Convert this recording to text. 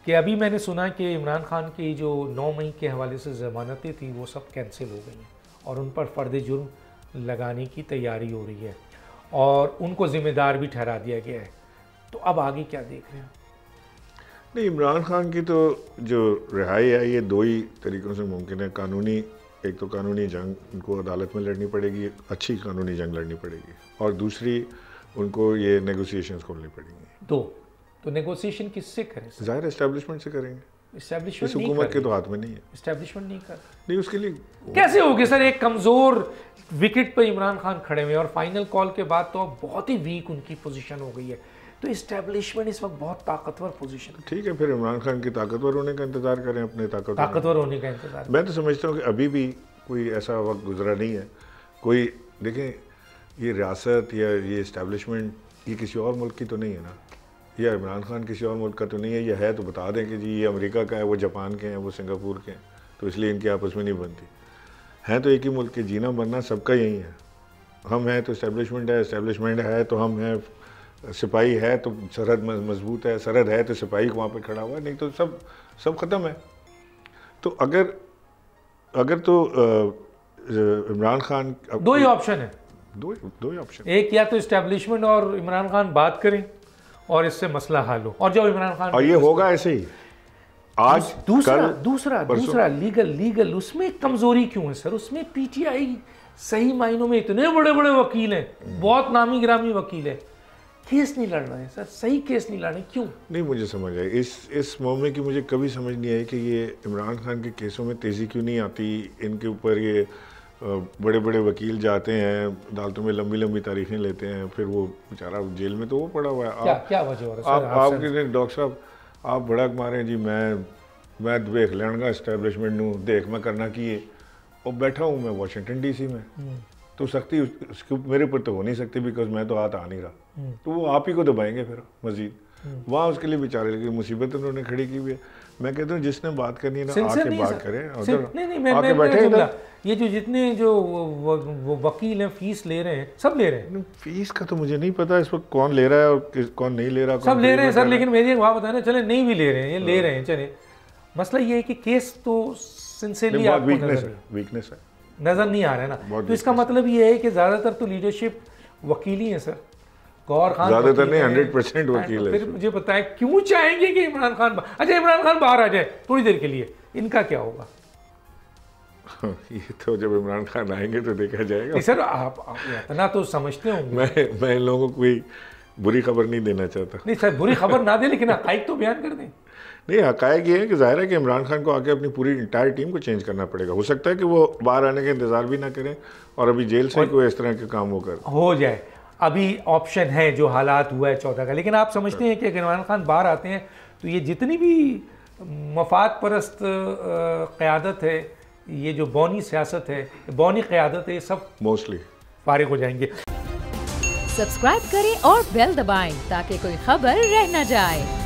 कि अभी मैंने सुना कि इमरान खान की जो 9 मई के हवाले से ज़मानतें थी वो सब कैंसिल हो गई हैं और उन पर फ़र्द जुर्म लगाने की तैयारी हो रही है और उनको ज़िम्मेदार भी ठहरा दिया गया है। तो अब आगे क्या देख रहे हैं? नहीं, इमरान खान की तो जो रिहाई है ये दो ही तरीक़ों से मुमकिन है। कानूनी, एक तो कानूनी जंग उनको अदालत में लड़नी पड़ेगी, अच्छी कानूनी जंग लड़नी पड़ेगी, और दूसरी उनको ये नेगोशिएशंस खोलनी पड़ेंगी। तो नेगोशिएशन किससे करें? ज़ाहिर इस्टेब्लिशमेंट से करेंगे। इस्टेब्लिशमेंट इस हुकूमत के तो हाथ में नहीं है। इस्टेब्लिशमेंट नहीं कर नहीं, उसके लिए कैसे होगी सर? एक कमज़ोर विकेट पर इमरान खान खड़े हुए और फाइनल कॉल के बाद तो अब बहुत ही वीक उनकी पोजीशन हो गई है। तो इस्टेब्लिशमेंट इस वक्त बहुत ताकतवर पोजीशन। ठीक है, फिर इमरान खान की ताकतवर होने का इंतज़ार करें, अपने ताकतवर होने का इंतज़ार। मैं तो समझता हूँ कि अभी भी कोई ऐसा वक्त गुजरा नहीं है। कोई देखें, ये रियासत या ये इस्टेब्लिशमेंट ये किसी और मुल्क की तो नहीं है ना, या इमरान खान किसी और मुल्क का तो नहीं है। ये है तो बता दें कि जी ये अमेरिका का है, वो जापान के हैं, वो सिंगापुर के हैं, तो इसलिए इनकी आपस में नहीं बनती। हैं तो एक ही मुल्क के, जीना बनना सबका यही है। हम हैं तो इस्टेब्लिशमेंट है, इस्टेब्लिशमेंट है तो हम हैं, सिपाही है तो सरहद मजबूत है, सरहद है तो सिपाही वहाँ पे खड़ा हुआ है, नहीं तो सब ख़त्म है। तो अगर तो इमरान खान, दो ही ऑप्शन है, दो ही ऑप्शन, एक या तो इस्टेब्लिशमेंट और इमरान खान बात करें और इससे मसला हल हो, और जो इमरान खान, और ये होगा ऐसे ही। आज दूसरा लीगल उसमें कमजोरी क्यों है सर? उसमें पीटीआई सही मायनों में इतने बड़े बड़े वकील हैं, बहुत नामी गिरामी वकील है, केस नहीं लड़ रहे हैं सर, सही केस नहीं लड़े, क्यों? नहीं मुझे समझ आई इस मामले की, मुझे कभी समझ नहीं आई कि ये इमरान खान के केसों में तेज़ी क्यों नहीं आती। इनके ऊपर ये बड़े बड़े वकील जाते हैं, अदालतों में लंबी लंबी तारीखें लेते हैं, फिर वो बेचारा जेल में तो वो पड़ा हुआ है। क्या वजह हो रहा है? आपके डॉक्टर साहब आप भड़क मारे जी, मैं देख लेंगा इस्टेब्लिशमेंट नू, देख मैं करना की है, और बैठा हूँ मैं वाशिंगटन डीसी में, तो सख्ती उसके मेरे ऊपर तो हो नहीं सकती, बिकॉज मैं तो हाथ आ नहीं रहा, तो वो आप ही को दबाएंगे फिर मजीद। वहाँ उसके लिए बेचारे लेकिन मुसीबत उन्होंने खड़ी की हुई है। मैं कहता हूँ जिसने बात करनी है ना आके बात करें, आके बैठे। ये जो जितने जो वो वकील हैं फीस ले रहे हैं, सब ले रहे हैं। फीस का तो मुझे नहीं पता इस वक्त कौन ले रहा है और कौन नहीं ले रहा। सब ले रहे हैं सर, लेकिन मेरी एक बात बताए ना, चले नहीं भी ले रहे हैं, ये ले रहे हैं, चले। मसला ये है कि केस तो सिंसियरली आपको वीकनेस है, नजर नहीं आ रहा है ना। तो इसका मतलब ये है कि ज़्यादातर तो लीडरशिप वकील ही है सर। गौर खान ज़्यादातर नहीं, 100% वकील है। फिर मुझे बताएं क्यों चाहेंगे कि इमरान खान, अच्छा इमरान खान बाहर आ जाए थोड़ी देर के लिए, इनका क्या होगा? ये तो जब इमरान खान आएंगे तो देखा जाएगा। सर आप इतना तो समझते होंगे। मैं इन लोगों को कोई बुरी खबर नहीं देना चाहता। नहीं सर, बुरी खबर ना दे, लेकिन हक़ाइक़ तो बयान कर दें। नहीं, हक़ाइक़ ये है कि जाहिर है कि इमरान खान को आके अपनी पूरी इंटायर टीम को चेंज करना पड़ेगा। हो सकता है कि वो बाहर आने का इंतज़ार भी ना करें और अभी जेल से कोई इस तरह के काम हो जाए। अभी ऑप्शन है, जो हालात हुआ है 14 का, लेकिन आप समझते हैं कि अगर इमरान खान बाहर आते हैं तो ये जितनी भी मफाद परस्त क़यादत है, ये जो बौनी सियासत है, बौनी क़यादत है, ये सब मोस्टली फारिग हो जाएंगे। सब्सक्राइब करें और बेल दबाएं ताकि कोई खबर रह न जाए।